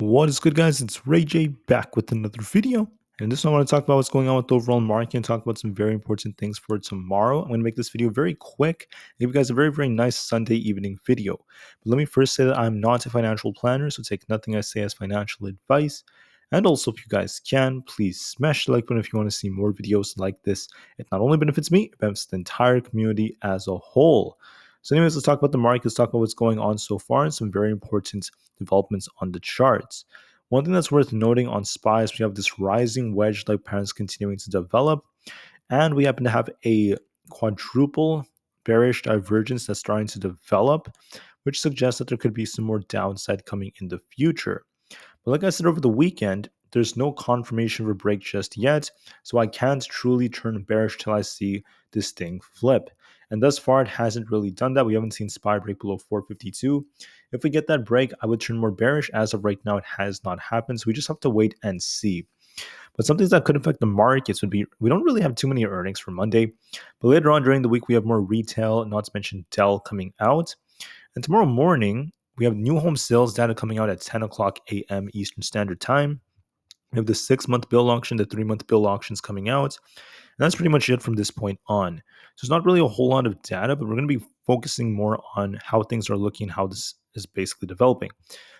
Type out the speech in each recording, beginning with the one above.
What is good, guys? It's Rey-Jay back with another video. And this one I want to talk about what's going on with the overall market and talk about some very important things for tomorrow. I'm going to make this video very quick and give you guys a very nice Sunday evening video. But let me first say that I'm not a financial planner, so take nothing I say as financial advice. And also, if you guys can, please smash the like button if you want to see more videos like this. It not only benefits me, it benefits the entire community as a whole. So anyways, let's talk about the market. Let's talk about what's going on so far and some very important developments on the charts. One thing that's worth noting on SPY is we have this rising wedge-like patterns continuing to develop, and we happen to have a quadruple bearish divergence that's starting to develop, which suggests that there could be some more downside coming in the future. But like I said over the weekend, there's no confirmation of a break just yet, so I can't truly turn bearish till I see this thing flip. And thus far, it hasn't really done that. We haven't seen SPY break below 452. If we get that break, I would turn more bearish. As of right now, it has not happened, so we just have to wait and see. But some things that could affect the markets would be we don't really have too many earnings for Monday, but later on during the week, we have more retail, not to mention Dell coming out. And tomorrow morning, we have new home sales data coming out at 10 o'clock a.m. Eastern Standard Time. We have the 6-month bill auction, the 3-month bill auctions coming out. And that's pretty much it from this point on. So there's not really a whole lot of data, but we're going to be focusing more on how things are looking, how this is basically developing.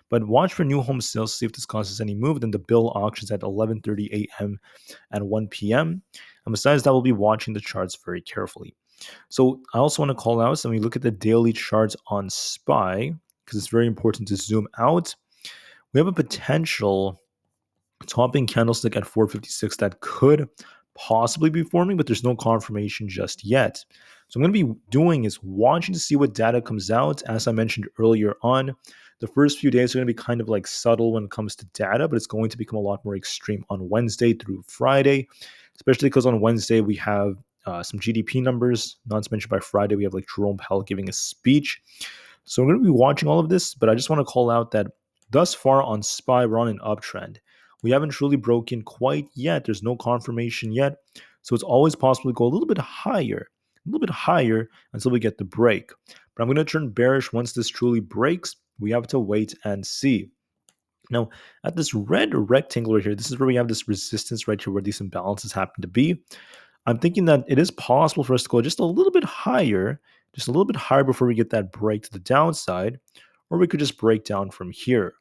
But watch for new home sales, see if this causes any move. Then the bill auctions at 11:30 a.m. and 1 p.m. And besides that, we'll be watching the charts very carefully. So I also want to call out, so when we look at the daily charts on SPY, because it's very important to zoom out, we have a potential topping candlestick at 456 that could possibly be forming, but there's no confirmation just yet. So I'm going to be doing is watching to see what data comes out. As I mentioned earlier on, the first few days are going to be kind of like subtle when it comes to data, but it's going to become a lot more extreme on Wednesday through Friday, especially because on Wednesday we have some GDP numbers. Not to mention by Friday we have like Jerome Powell giving a speech. So I'm going to be watching all of this, but I just want to call out that thus far on SPY we're on an uptrend. We haven't truly broken quite yet. There's no confirmation yet. So it's always possible to go a little bit higher until we get the break. But I'm going to turn bearish once this truly breaks. We have to wait and see. Now, at this red rectangle right here, this is where we have this resistance right here where these imbalances happen to be. I'm thinking that it is possible for us to go just a little bit higher, before we get that break to the downside, or we could just break down from here.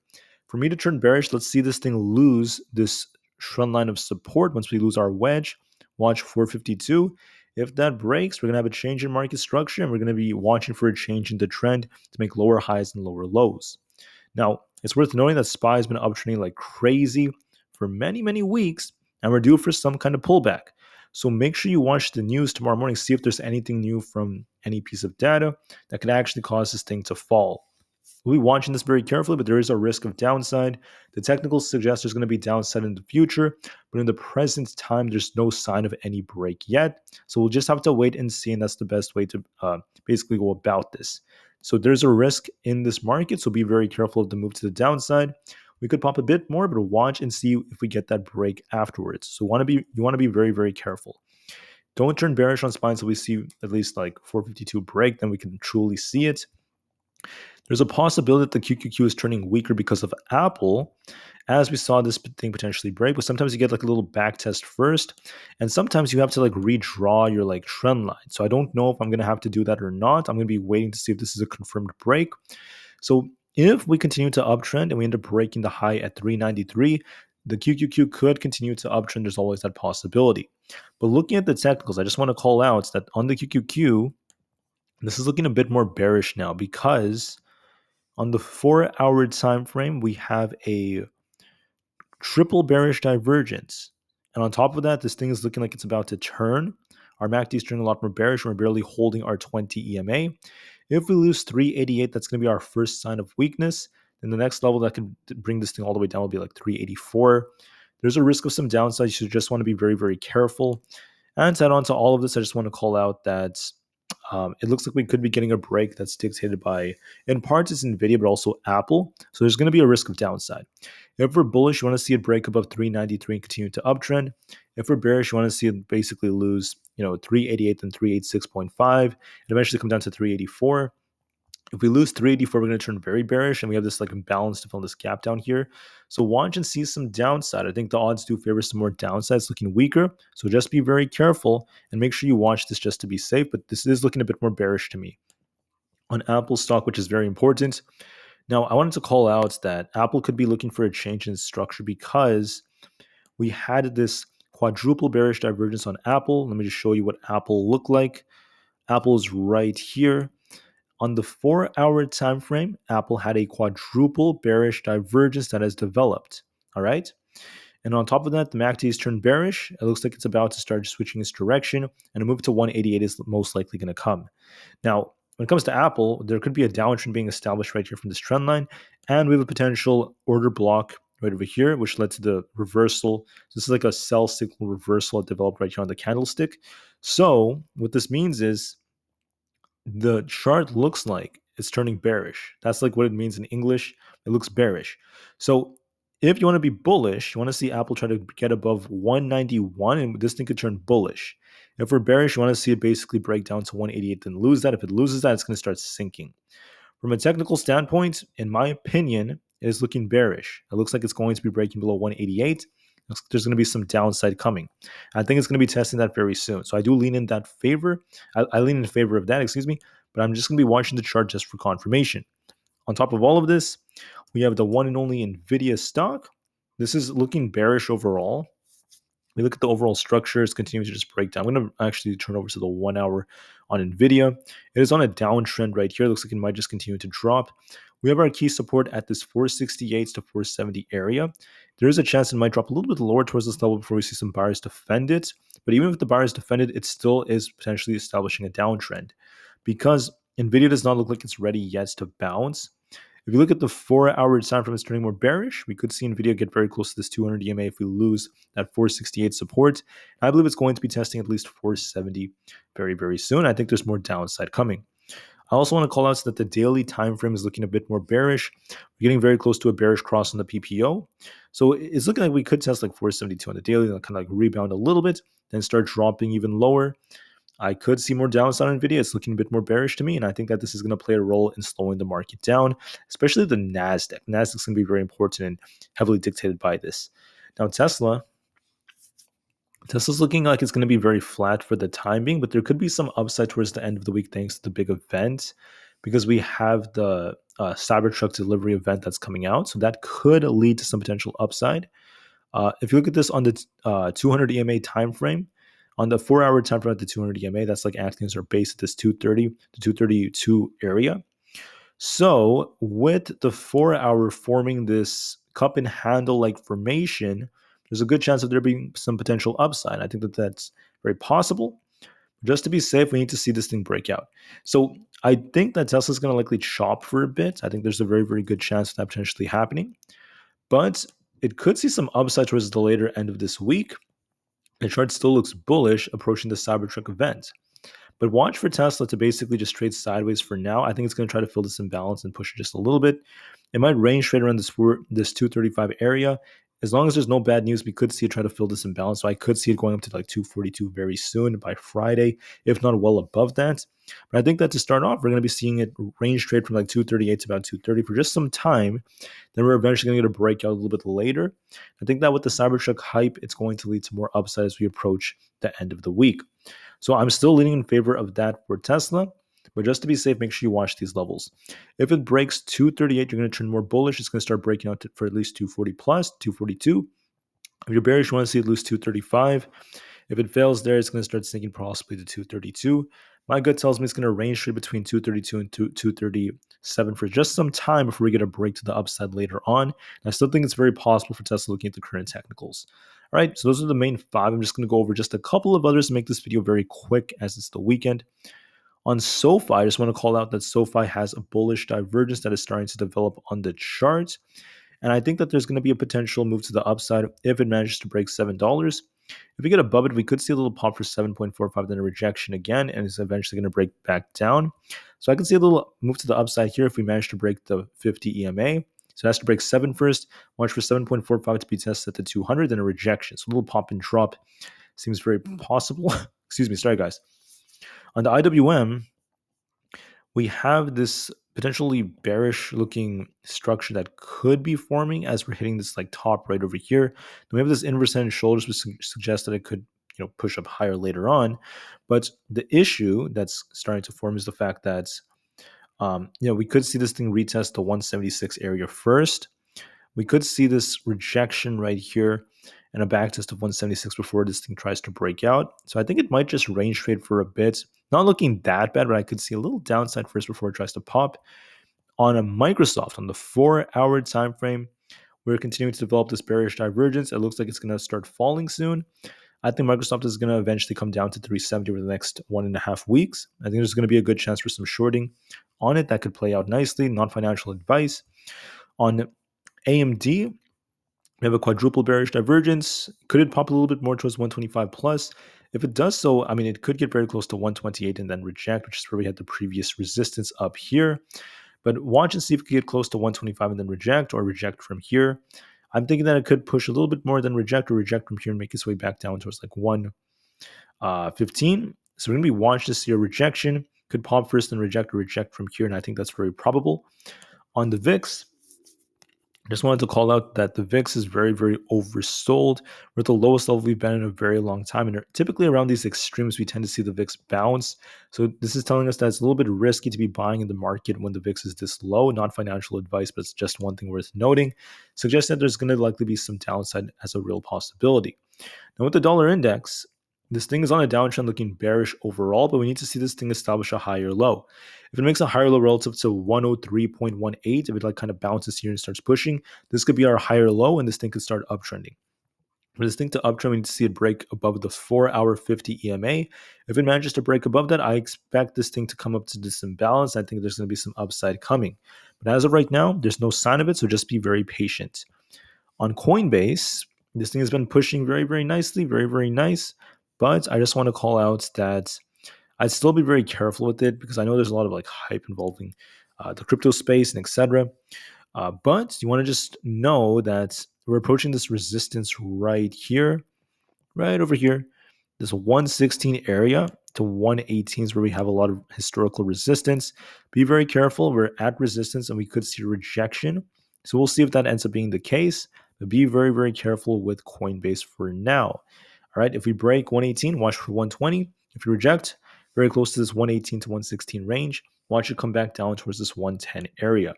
For me to turn bearish, let's see this thing lose this trend line of support. Once we lose our wedge, watch 452. If that breaks, we're going to have a change in market structure, and we're going to be watching for a change in the trend to make lower highs and lower lows. Now, it's worth noting that SPY has been uptrending like crazy for many weeks, and we're due for some kind of pullback. So make sure you watch the news tomorrow morning, see if there's anything new from any piece of data that could actually cause this thing to fall. We'll be watching this very carefully, but there is a risk of downside. The technicals suggest there's going to be downside in the future, but in the present time, there's no sign of any break yet. So we'll just have to wait and see, and that's the best way to basically go about this. So there's a risk in this market, so be very careful of the move to the downside. We could pop a bit more, but watch and see if we get that break afterwards. So you want to be very careful. Don't turn bearish on SPY until we see at least like 452 break, then we can truly see it. There's a possibility that the QQQ is turning weaker because of Aapl, as we saw this thing potentially break. But sometimes you get like a little back test first, and sometimes you have to like redraw your like trend line. So I don't know if I'm going to have to do that or not. I'm going to be waiting to see if this is a confirmed break. So if we continue to uptrend and we end up breaking the high at 393, the QQQ could continue to uptrend. There's always that possibility. But looking at the technicals, I just want to call out that on the QQQ, this is looking a bit more bearish now because on the 4-hour time frame, we have a triple bearish divergence. And on top of that, this thing is looking like it's about to turn. Our MACD is turning a lot more bearish. We're barely holding our 20 EMA. If we lose 388, that's going to be our first sign of weakness. Then the next level that could bring this thing all the way down will be like 384. There's a risk of some downside. You just want to be very careful. And to add on to all of this, I just want to call out that it looks like we could be getting a break that's dictated by, in parts, it's Nvidia, but also Aapl. So there's going to be a risk of downside. If we're bullish, you want to see it break above 393 and continue to uptrend. If we're bearish, you want to see it basically lose, 388 and 386.5 and eventually come down to 384. If we lose 384, we're going to turn very bearish, and we have this like imbalance to fill this gap down here. So watch and see some downside. I think the odds do favor some more downside. It's looking weaker. So just be very careful and make sure you watch this just to be safe. But this is looking a bit more bearish to me. On Apple stock, which is very important. Now, I wanted to call out that Apple could be looking for a change in structure because we had this quadruple bearish divergence on Apple. Let me just show you what Apple looked like. Apple's right here. On the 4-hour time frame, Apple had a quadruple bearish divergence that has developed. All right. And on top of that, the MACD has turned bearish. It looks like it's about to start switching its direction, and a move to 188 is most likely going to come. Now, when it comes to Apple, there could be a downtrend being established right here from this trend line, and we have a potential order block right over here, which led to the reversal. This is like a sell signal reversal that developed right here on the candlestick. So what this means is the chart looks like it's turning bearish. That's like what it means in English. It looks bearish. So if you want to be bullish, you want to see Apple try to get above 191, and this thing could turn bullish. If we're bearish, you want to see it basically break down to 188 and lose that. If it loses that, it's going to start sinking. From a technical standpoint, in my opinion, it is looking bearish. It looks like it's going to be breaking below 188. There's going to be some downside coming. I think it's going to be testing that very soon. So I do lean in that favor. I lean in favor of that, excuse me. But I'm just going to be watching the chart just for confirmation. On top of all of this, we have the one and only Nvidia stock. This is looking bearish overall. We look at the overall structure, it's continuing to just break down. I'm going to actually turn over to the 1 hour on Nvidia. It is on a downtrend right here. It looks like it might just continue to drop. We have our key support at this 468 to 470 area. There is a chance it might drop a little bit lower towards this level before we see some buyers defend it. But even if the buyers defend it, it still is potentially establishing a downtrend because Nvidia does not look like it's ready yet to bounce. If you look at the 4-hour time frame, it's turning more bearish. We could see Nvidia get very close to this 200 EMA if we lose that 468 support. I believe it's going to be testing at least 470 very, very soon. I think there's more downside coming. I also want to call out that the daily time frame is looking a bit more bearish. We're getting very close to a bearish cross on the PPO. So it's looking like we could test like 472 on the daily and kind of like rebound a little bit, then start dropping even lower. I could see more downside on Nvidia. It's looking a bit more bearish to me, and I think that this is going to play a role in slowing the market down, especially the Nasdaq. Nasdaq's going to be very important and heavily dictated by this. Now, Tesla's looking like it's going to be very flat for the time being, but there could be some upside towards the end of the week thanks to the big event, because we have the Cybertruck delivery event that's coming out, so that could lead to some potential upside. If you look at this on the 200 EMA time frame, on the 4-hour time frame at the 200 EMA, that's like acting as our base at this 230 to 232 area. So with the 4-hour forming this cup and handle like formation, there's a good chance of there being some potential upside. I think that that's very possible. Just to be safe, we need to see this thing break out. So I think that Tesla's going to likely chop for a bit. I think there's a very, very good chance of that potentially happening. But it could see some upside towards the later end of this week. The chart still looks bullish approaching the Cybertruck event. But watch for Tesla to basically just trade sideways for now. I think it's going to try to fill this imbalance and push it just a little bit. It might range trade around this 235 area. As long as there's no bad news, we could see it try to fill this imbalance. So I could see it going up to like 242 very soon by Friday, if not well above that. But I think that to start off, we're going to be seeing it range trade from like 238 to about 230 for just some time. Then we're eventually going to get a breakout a little bit later. I think that with the Cybertruck hype, it's going to lead to more upside as we approach the end of the week. So I'm still leaning in favor of that for Tesla. But just to be safe, make sure you watch these levels. If it breaks 238, you're going to turn more bullish. It's going to start breaking out for at least 240 plus, 242. If you're bearish, you want to see it lose 235. If it fails there, it's going to start sinking possibly to 232. My gut tells me it's going to range trade between 232 and 237 for just some time before we get a break to the upside later on. And I still think it's very possible for Tesla looking at the current technicals. All right, so those are the main 5. I'm just going to go over just a couple of others to make this video very quick as it's the weekend. On SoFi, I just want to call out that SoFi has a bullish divergence that is starting to develop on the chart. And I think that there's going to be a potential move to the upside if it manages to break $7. If we get above it, we could see a little pop for 7.45, then a rejection again, and it's eventually going to break back down. So I can see a little move to the upside here if we manage to break the 50 EMA. So it has to break 7 first. Watch for 7.45 to be tested at the 200, then a rejection. So a little pop and drop seems very possible. Excuse me. Sorry, guys. On the IWM, we have this potentially bearish looking structure that could be forming as we're hitting this like top right over here. Then we have this inverse head and shoulders, which suggests that it could push up higher later on. But the issue that's starting to form is the fact that we could see this thing retest the 176 area first. We could see this rejection right here and a backtest of 176 before this thing tries to break out. So I think it might just range trade for a bit. Not looking that bad, but I could see a little downside first before it tries to pop. On a Microsoft, on the 4-hour time frame, we're continuing to develop this bearish divergence. It looks like it's going to start falling soon. I think Microsoft is going to eventually come down to 370 over the next 1.5 weeks. I think there's going to be a good chance for some shorting on it that could play out nicely. Non-financial advice. On AMD, we have a quadruple bearish divergence. Could it pop a little bit more towards 125 plus? If it does so, I mean, it could get very close to 128 and then reject, which is where we had the previous resistance up here. But watch and see if it could get close to 125 and then reject, or reject from here. I'm thinking that it could push a little bit more than reject, or reject from here and make its way back down towards like 115. So we're going to be watching to see a rejection. Could pop first and reject, or reject from here, and I think that's very probable. On the VIX, I just wanted to call out that the VIX is very, very oversold. We're at the lowest level we've been in a very long time. And typically around these extremes, we tend to see the VIX bounce. So this is telling us that it's a little bit risky to be buying in the market when the VIX is this low. Not financial advice, but it's just one thing worth noting. Suggests that there's going to likely be some downside as a real possibility. Now with the dollar index, this thing is on a downtrend looking bearish overall, but we need to see this thing establish a higher low. If it makes a higher low relative to 103.18, if it like kind of bounces here and starts pushing, this could be our higher low and this thing could start uptrending. For this thing to uptrend, we need to see it break above the 4-hour 50 EMA. If it manages to break above that, I expect this thing to come up to this imbalance. I think there's going to be some upside coming. But as of right now, there's no sign of it, so just be very patient. On Coinbase, this thing has been pushing very, very nicely, very, very nice. But I just want to call out that I'd still be very careful with it because I know there's a lot of like hype involving the crypto space and etc. But you want to just know that we're approaching this resistance right here, right over here. This 116 area to 118 is where we have a lot of historical resistance. Be very careful. We're at resistance and we could see rejection. So we'll see if that ends up being the case. But be very, very careful with Coinbase for now. All right. If we break 118, watch for 120. If we reject, very close to this 118 to 116 range, watch it come back down towards this 110 area.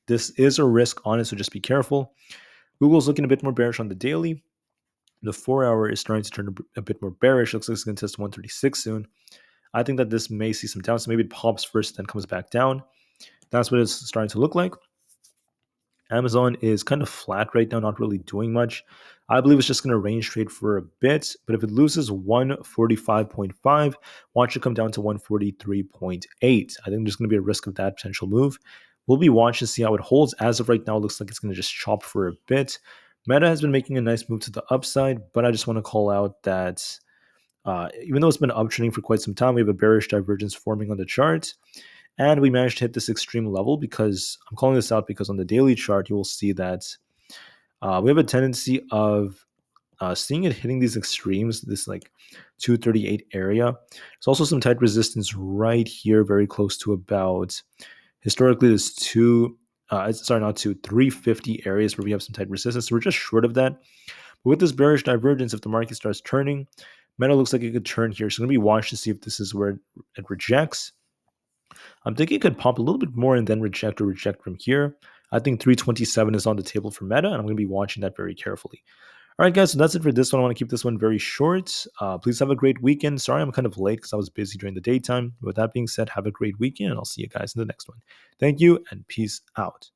This is a risk on it, so just be careful. Google's looking a bit more bearish on the daily. The 4-hour is starting to turn a bit more bearish. Looks like it's going to test 136 soon. I think that this may see some downside. Maybe it pops first, then comes back down. That's what it's starting to look like. Amazon is kind of flat right now, not really doing much. I believe it's just going to range trade for a bit, but if it loses 145.5, watch it come down to 143.8. I think there's going to be a risk of that potential move. We'll be watching to see how it holds. As of right now, it looks like it's going to just chop for a bit. Meta has been making a nice move to the upside, but I just want to call out that even though it's been uptrending for quite some time, we have a bearish divergence forming on the chart. And we managed to hit this extreme level because I'm calling this out because on the daily chart, you will see that we have a tendency of seeing it hitting these extremes, this like 238 area. There's also some tight resistance right here, very close to about, historically, there's 350 areas where we have some tight resistance. So we're just short of that. But with this bearish divergence, if the market starts turning, Meta looks like it could turn here. So I'm going to be watching to see if this is where it rejects. I'm thinking it could pop a little bit more and then reject or reject from here. I think 327 is on the table for Meta, and I'm going to be watching that very carefully. All right, guys, so that's it for this one. I want to keep this one very short. Please have a great weekend. Sorry I'm kind of late because I was busy during the daytime. With that being said, have a great weekend, and I'll see you guys in the next one. Thank you, and peace out.